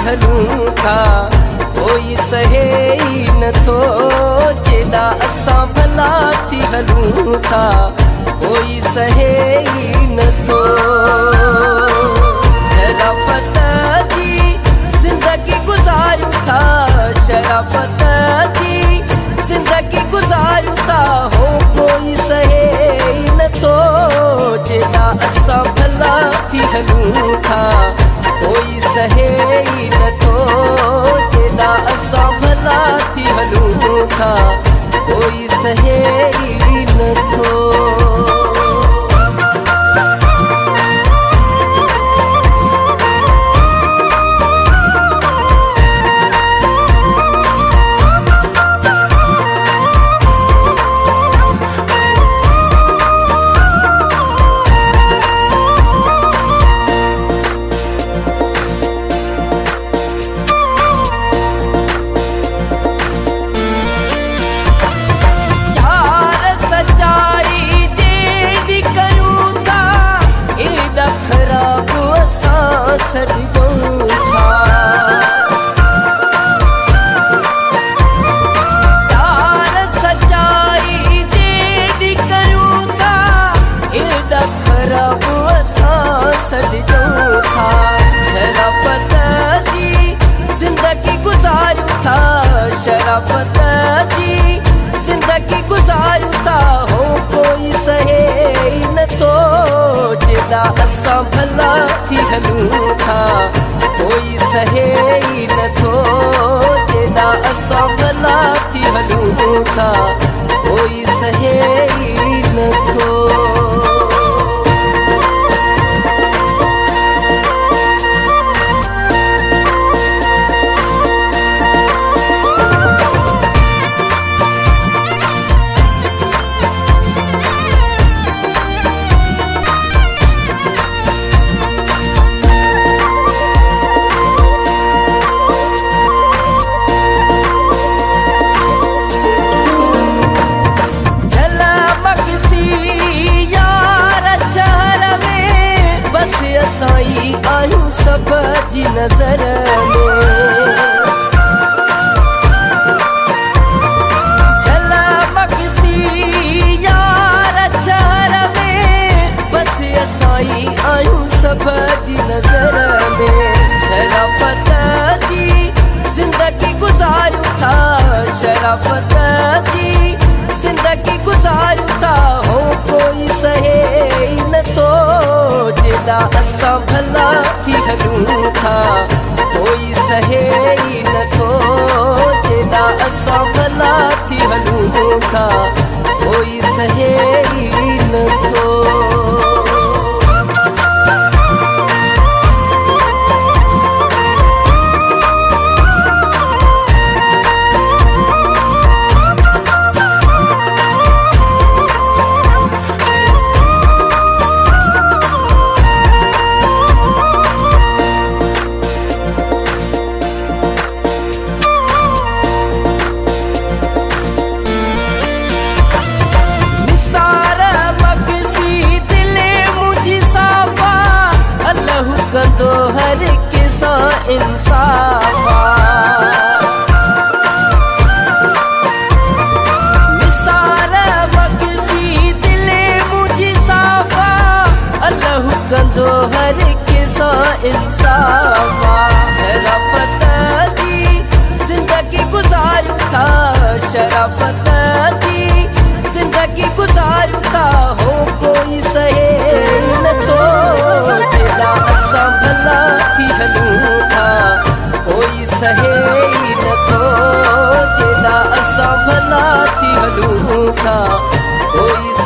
हलूं था कोई सहे ई नथो जेॾा असां भला थी हलूं था कोई सहे ई नथो शराफ़त जी ज़िंदगी गुज़ारूं था शराफ़त जी ज़िंदगी गुज़ारूं था हो कोई सहे ई नथो जेॾा असां भला थी हलूं था कोई सहे ई नथो जेॾा असां भला थी हलूं था कोई सहे ई नथो शराफ़त जी ज़िंदगी गुज़ारूं था शराफ़त जी ज़िंदगी गुज़ारूं था हो कोई सहे ई नथो जेॾा असां भला थी हलूं था कोई सहे ई नथो जेॾा असां भला थी हलूं था कोई सहे ई नथो साईं आयूं सब जी नज़र में झलमकसी यार चहर में बस साईं आयूं सब जी नज़र में शराफ़त जी ज़िंदगी गुज़ारूं था शराफ़त जी ज़िंदगी गुज़ारूं था हो कोई सहे ई नथो जेॾा असां भला थी हलूं था कोई सहे ई नथो जेॾा असां भला थी हलूं था कोई सहे ई नथो कंदो हर किसा इंसाफा निसार बख्शी दिले मुझी साफा अल्लाह कंदो हर किसा इंसाफा शराफ़त जी ज़िंदगी गुज़ारूं था शराफ़त जी ज़िंदगी गुज़ारूं था हो कोई सहे नथो जेॾा असां भला थी हलूं था कोई सहे ई नथो जेॾा असां भला थी हलूं था कोई